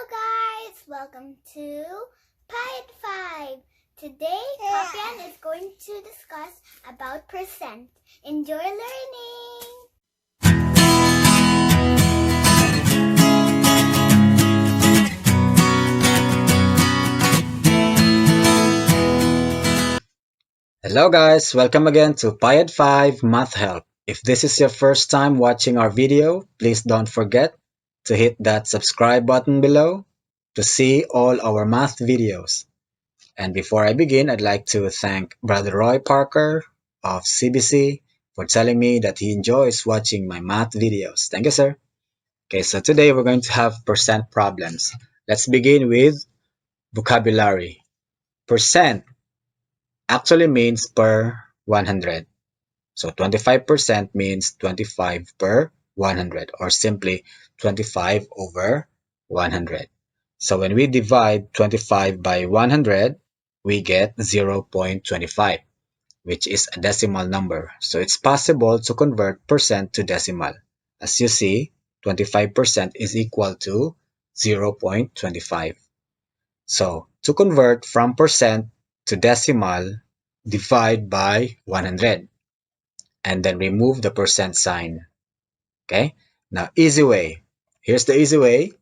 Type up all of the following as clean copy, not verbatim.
guys, welcome to Payad 5. Today, Payad is going to discuss about percent. Enjoy learning! Hello guys, welcome again to Payad 5 Math Help. If this is your first time watching our video, please don't forget to hit that subscribe button below to see all our math videos. And before I begin, I'd like to thank Brother Roy Parker of CBC for telling me that he enjoys watching my math videos. Thank you, sir. Okay, so today we're going to have percent problems. Let's begin with vocabulary. Percent actually means per 100. So 25% means 25 per 100 or simply 25 over 100. So when we divide 25 by 100, we get 0.25, which is a decimal number. So it's possible to convert percent to decimal. As you see, 25% is equal to 0.25. So to convert from percent to decimal, divide by 100 and then remove the percent sign. Okay, now easy way. Here's the easy way.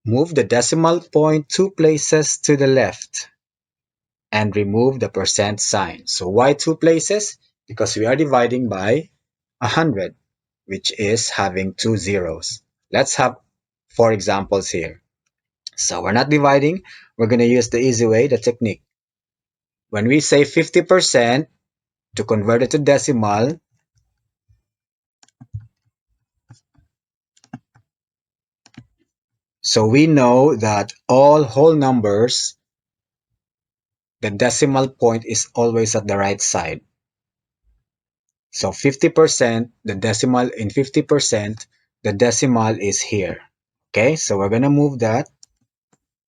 Move the decimal point 2 places to the left and remove the percent sign. So why 2 places? Because we are dividing by 100, which is having 2 zeros. Let's have 4 examples here. So we're not dividing. We're going to use the easy way, the technique. When we say 50%, to convert it to decimal, so we know that all whole numbers, the decimal point is always at the right side. So 50%, the decimal in 50%, the decimal is here. Okay, so we're going to move that.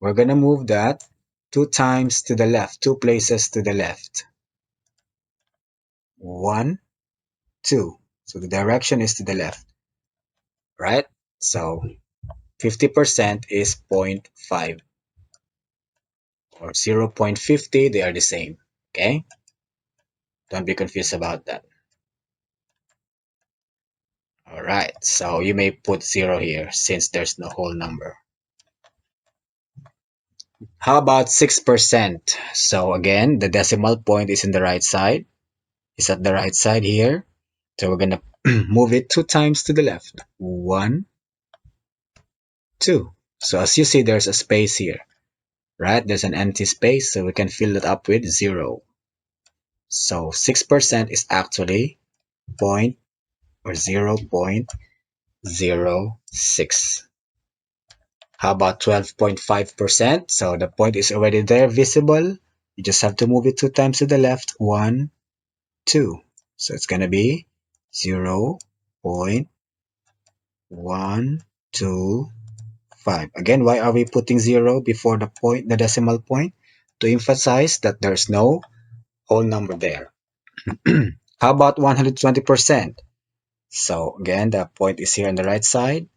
We're going to move that 2 times to the left, 2 places to the left. 1, 2. So the direction is to the left, right? So 50% is 0.5 or 0.50, they are the same. Okay, don't be confused about that. All right, so you may put 0 here since there's no whole number. How about 6%? So again, the decimal point is in the right side. It's at the right side here. So we're gonna move it 2 times to the left. 1, 2. So as you see, there's a space here, right? There's an empty space, so we can fill it up with 0. So 6% is actually point or 0.06. How about 12.5%? So the point is already there, visible. You just have to move it 2 times to the left. 1, 2. So it's going to be 0.125. Again, why are we putting 0 before the point, the decimal point? To emphasize that there's no whole number there. How about 120%? So again, the point is here on the right side.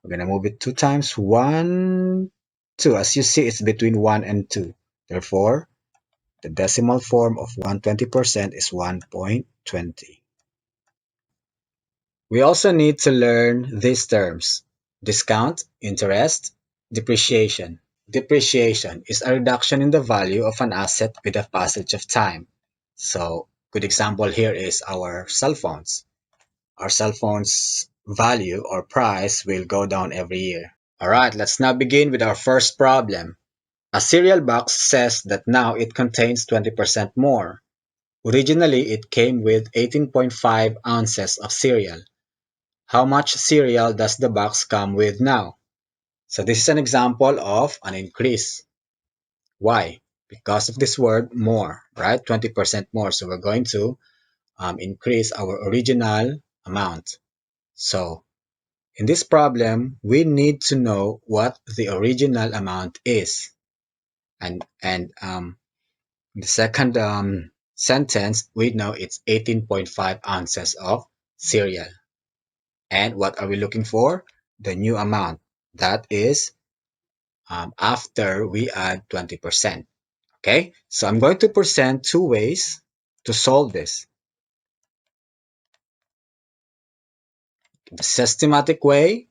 We're going to move it 2 times. 1, 2. As you see, it's between 1 and 2. Therefore, the decimal form of 120% is 1.20. We also need to learn these terms: discount, interest, depreciation. Depreciation is a reduction in the value of an asset with the passage of time. So, good example here is our cell phones. Our cell phones value or price will go down every year. Alright, let's now begin with our first problem. A cereal box says that now it contains 20% more. Originally, it came with 18.5 ounces of cereal. How much cereal does the box come with now? So this is an example of an increase. Why? Because of this word more, right? 20% more. So we're going to increase our original amount. So in this problem, we need to know what the original amount is. And the second sentence, we know it's 18.5 ounces of cereal. And what are we looking for? The new amount. That is after we add 20%. Okay, so I'm going to present two ways to solve this. The systematic way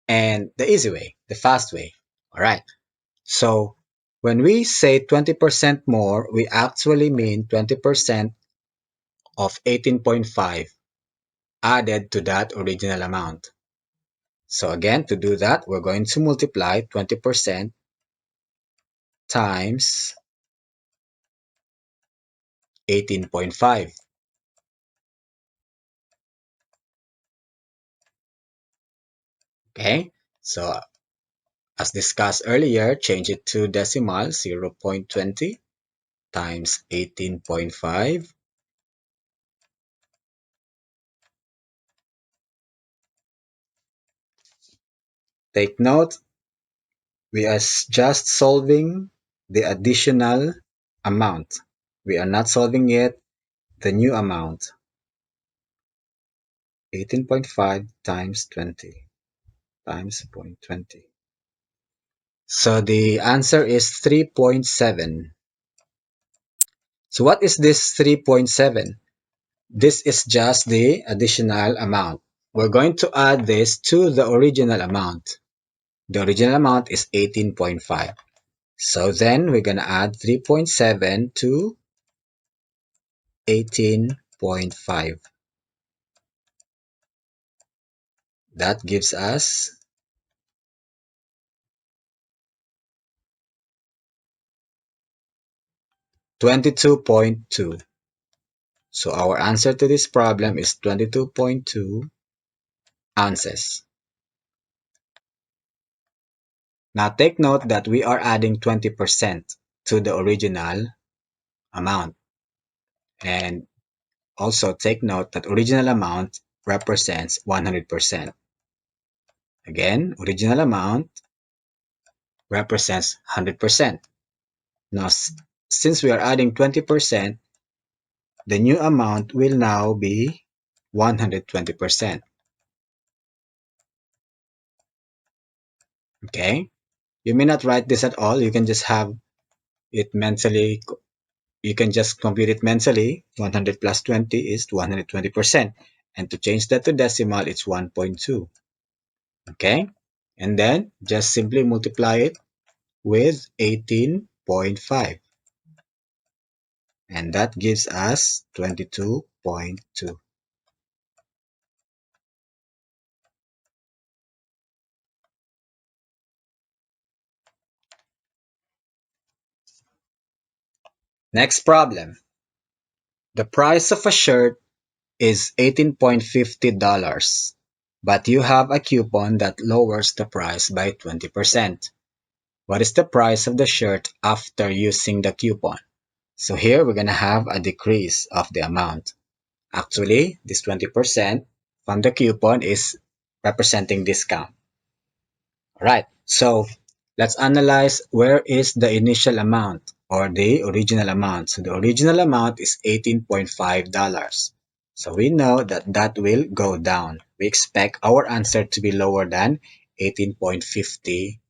and the easy way, the fast way. All right, so when we say 20% more, we actually mean 20% of 18.5 added to that original amount. So again, to do that, we're going to multiply 20% times 18.5. Okay, so as discussed earlier, change it to decimal 0.20 times 18.5. Take note, we are just solving the additional amount. We are not solving yet the new amount. 18.5 times 20 times 0.20. So the answer is 3.7. So what is this 3.7? This is just the additional amount. We're going to add this to the original amount. The original amount is 18.5. So then we're going to add 3.7 to 18.5. That gives us 22.2. So our answer to this problem is 22.2 ounces. Now take note that we are adding 20% to the original amount. And also take note that original amount represents 100%. Again, original amount represents 100%. Now, since we are adding 20%, the new amount will now be 120%. Okay? You may not write this at all. You can just have it mentally. You can just compute it mentally. 100 plus 20 is 120%. And to change that to decimal, it's 1.2. Okay? And then just simply multiply it with 18.5. And that gives us 22.2. Next problem. The price of a shirt is $18.50, but you have a coupon that lowers the price by 20%. What is the price of the shirt after using the coupon? So here we're going to have a decrease of the amount. Actually, this 20% from the coupon is representing discount. Alright, so let's analyze where is the initial amount or the original amount. So the original amount is $18.5. So we know that that will go down. We expect our answer to be lower than $18.50.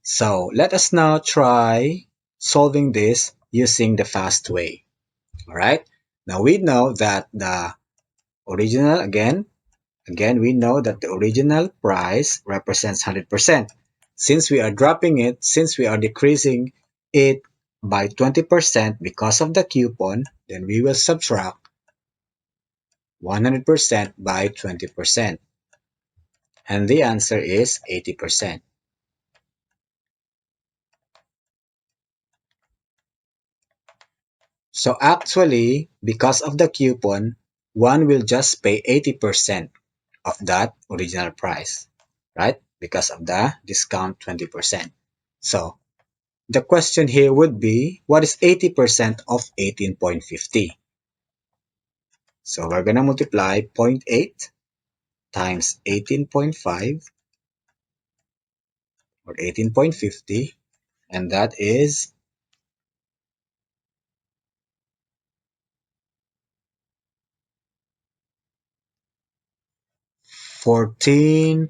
So let us now try solving this using the fast way. Alright, now we know that the original, again, we know that the original price represents 100%. Since we are dropping it, since we are decreasing it by 20% because of the coupon, then we will subtract 100% by 20%. And the answer is 80%. So actually, because of the coupon, one will just pay 80% of that original price, right? Because of the discount 20%. So the question here would be, what is 80% of 18.50? So we're going to multiply 0.8 times 18.5 or 18.50, and that is 14.8.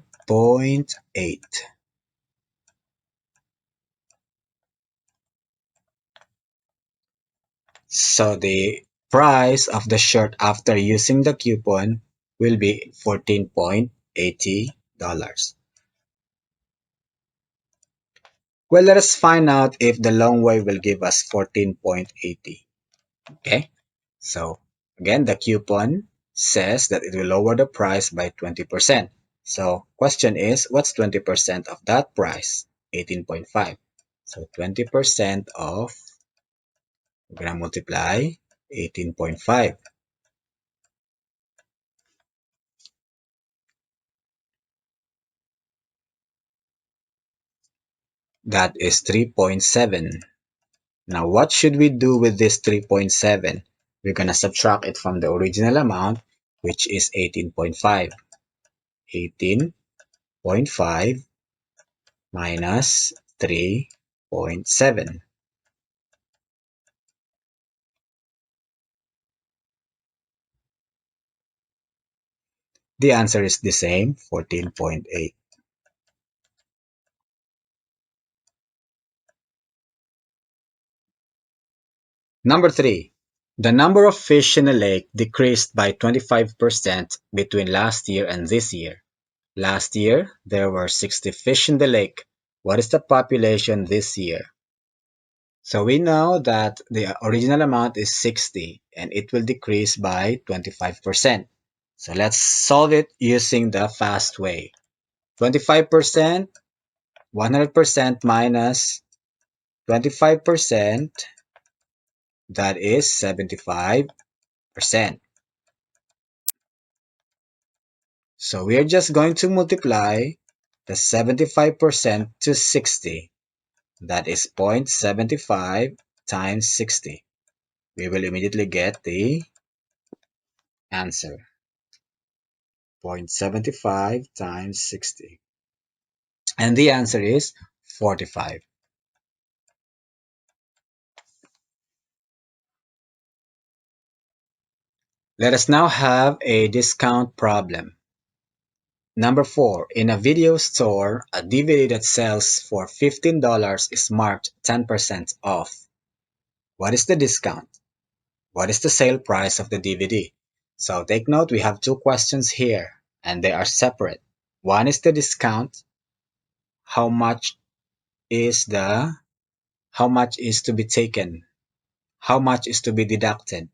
So the price of the shirt after using the coupon will be $14.80. Well, let us find out if the long way will give us 14.80. Okay, so again, the coupon says that it will lower the price by 20%. So question is, what's 20% of that price? 18.5. So 20% of, we're going to multiply 18.5. That is 3.7. Now, what should we do with this 3.7? We're going to subtract it from the original amount, which is 18.5. 18.5 minus 3.7. The answer is the same, 14.8. Number 3. The number of fish in a lake decreased by 25% between last year and this year. Last year, there were 60 fish in the lake. What is the population this year? So we know that the original amount is 60 and it will decrease by 25%. So let's solve it using the fast way. 25%, 100% minus 25%, that is 75%. So we're just going to multiply the 75% to 60. That is 0.75 times 60. We will immediately get the answer. 0.75 times 60. And the answer is 45. Let us now have a discount problem. Number 4. In a video store, a DVD that sells for $15 is marked 10% off. What is the discount? What is the sale price of the DVD? So take note, we have two questions here and they are separate. One is the discount. How much is to be taken? How much is to be deducted?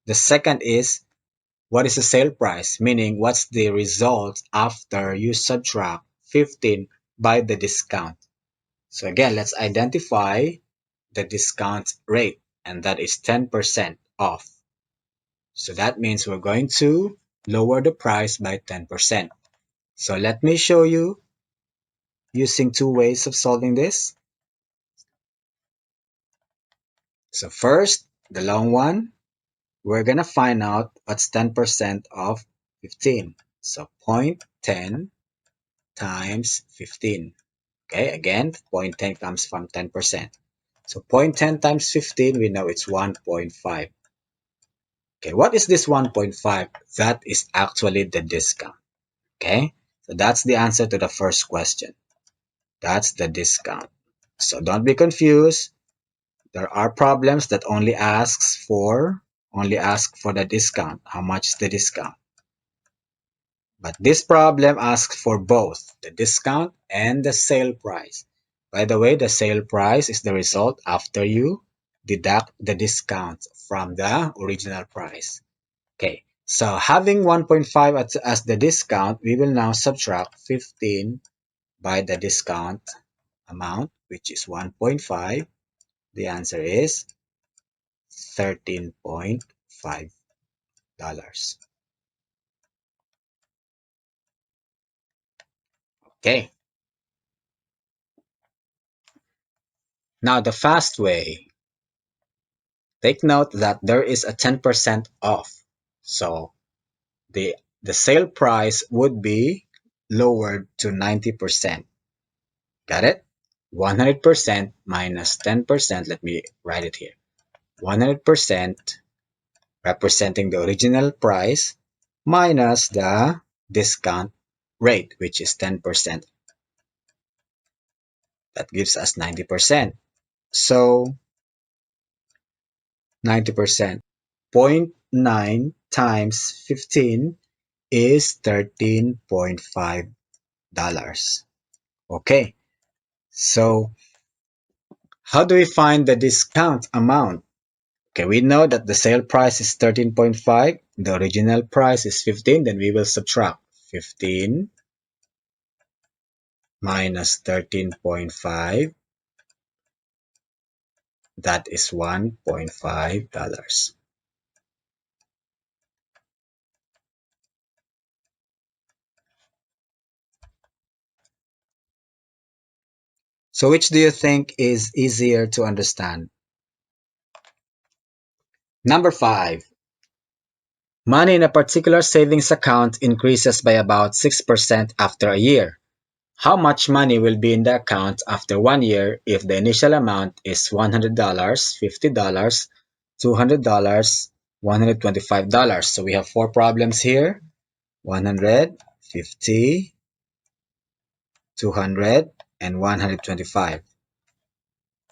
The second is, what is the sale price? Meaning, what's the result after you subtract 15 by the discount? So again, let's identify the discount rate, and that is 10% off. So that means we're going to lower the price by 10%. So let me show you using two ways of solving this. So first, the long one, we're going to find out what's 10% of 15. So 0.10 times 15. Okay, again, 0.10 comes from 10%. So 0.10 times 15, we know it's 1.5. Okay, what is this 1.5? That is actually the discount. Okay, so that's the answer to the first question. That's the discount. So don't be confused. There are problems that only ask for the discount. How much is the discount? But this problem asks for both the discount and the sale price. By the way, the sale price is the result after you deduct the discount from the original price. Okay, so having 1.5 as the discount, we will now subtract 15 by the discount amount, which is 1.5. The answer is $13.5. Okay, now the fast way. Take note that there is a 10% off. So the sale price would be lowered to 90%. Got it? 100% minus 10%. Let me write it here. 100% representing the original price minus the discount rate, which is 10%. That gives us 90%. So 90%. 0.9 times 15 is $13.5. Okay, so how do we find the discount amount? Okay, we know that the sale price is 13.5, the original price is 15, then we will subtract 15 minus 13.5, that is $1.5. So which do you think is easier to understand? Number 5. Money in a particular savings account increases by about 6% after a year. How much money will be in the account after 1 year if the initial amount is $100, $50, $200, $125? So we have four problems here: 100, 50, 200, and 125.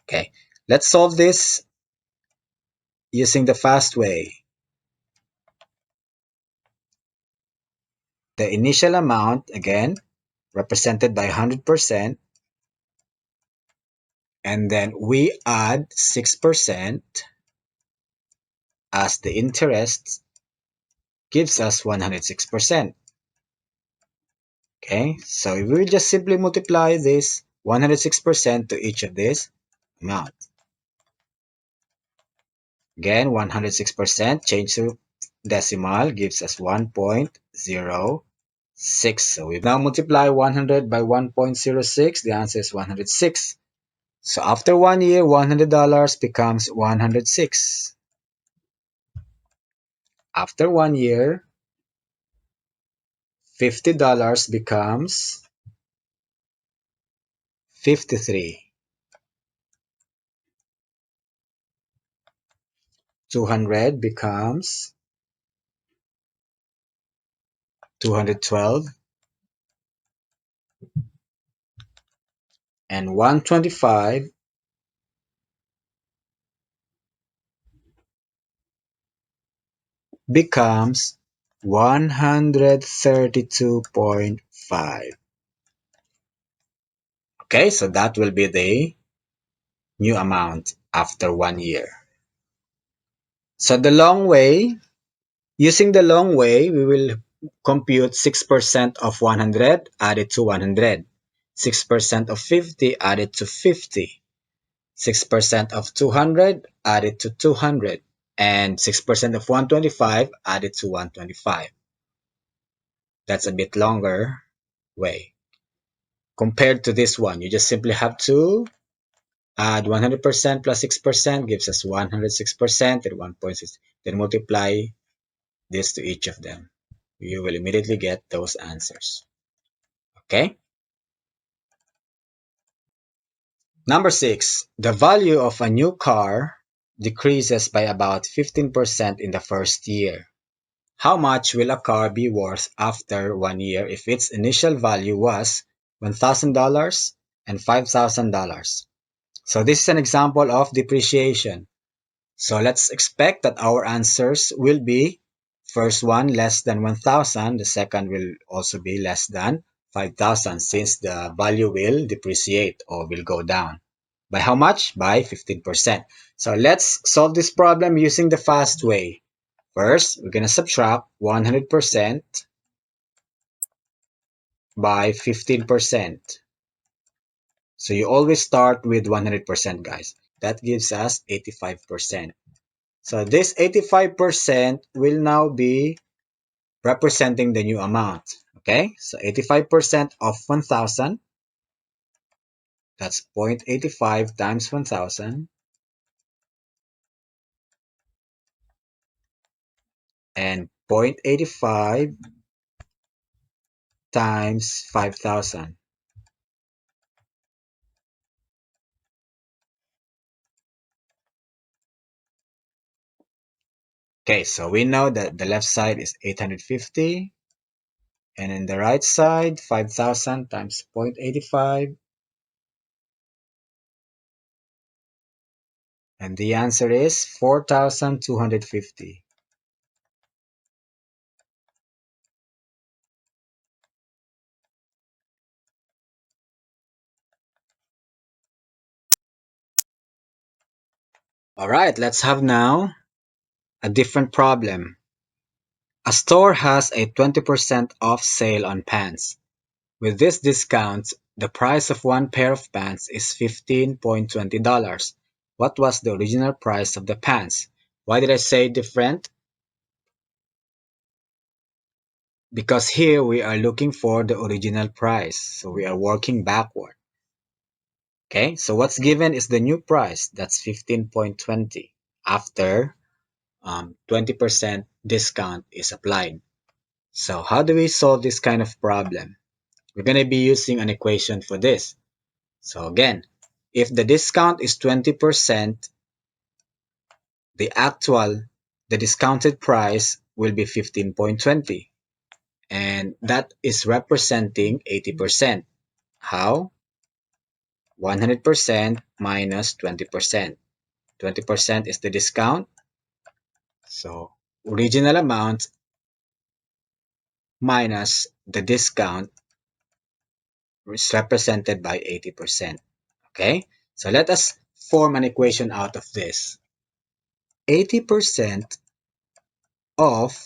Okay, let's solve this using the fast way. The initial amount, again, represented by 100%, and then we add 6% as the interest gives us 106%. Okay, so we will just simply multiply this 106% to each of this amount. Again, 106% change to decimal gives us 1.06. So we now multiply 100 by 1.06. The answer is 106. So after 1 year, $100 becomes 106. After 1 year, $50 becomes 53. 200 becomes 212. And 125 becomes 132.5. Okay, so that will be the new amount after 1 year. So using the long way, we will compute 6% of 100 added to 100, 6% of 50 added to 50, 6% of 200 added to 200, and 6% of 125 added to 125. That's a bit longer way. Compared to this one, you just simply have to add 100% plus 6% gives us 106% and 1.6. Then multiply this to each of them. You will immediately get those answers. Okay? Number 6. The value of a new car decreases by about 15% in the first year. How much will a car be worth after 1 year if its initial value was $1,000 and $5,000? So this is an example of depreciation. So let's expect that our answers will be first one less than 1,000, the second will also be less than 5,000 since the value will depreciate or will go down. By how much? By 15%. So let's solve this problem using the fast way. First, we're going to subtract 100% by 15%. So you always start with 100%, guys. That gives us 85%. So this 85% will now be representing the new amount. Okay, so 85% of 1,000, that's 0.85 times 1,000, and 0.85 times 5,000. Okay, so we know that the left side is 850, and in the right side, 5,000 times 0.85, And the answer is 4,250. All right, let's have now a different problem. A store has a 20% off sale on pants. With this discount, the price of one pair of pants is $15.20. What was the original price of the pants? Why did I say different? Because here we are looking for the original price. So we are working backward. Okay, so what's given is the new price. That's 15.20 after 20% discount is applied. So how do we solve this kind of problem? We're going to be using an equation for this. So again, if the discount is 20%, the discounted price will be 15.20. And that is representing 80%. How? 100% minus 20%. 20% is the discount. So original amount minus the discount is represented by 80%. Okay? So let us form an equation out of this. 80% of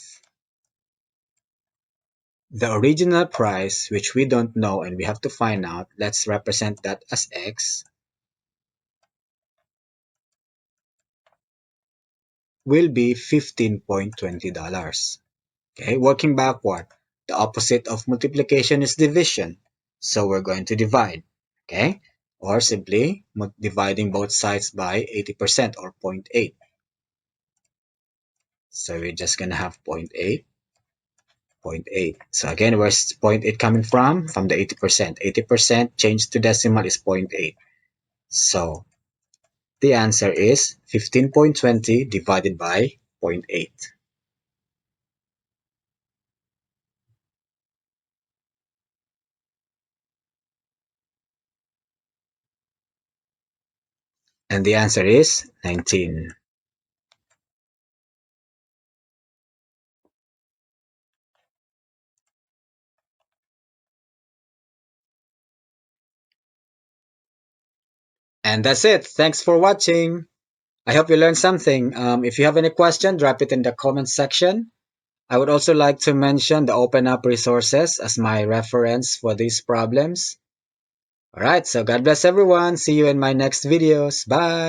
the original price, which we don't know and we have to find out, let's represent that as X, will be $15.20. Okay, working backward, the opposite of multiplication is division. So we're going to divide, okay? Or simply dividing both sides by 80% or 0.8. So we're just going to have 0.8, 0.8. So again, where's 0.8 coming from? From the 80%. 80% changed to decimal is 0.8. So the answer is 15.20 divided by 0.8. And the answer is 19. And that's it. Thanks for watching. I hope you learned something. If you have any question, drop it in the comment section. I would also like to mention the Open Up resources as my reference for these problems. Alright, so God bless everyone. See you in my next videos. Bye.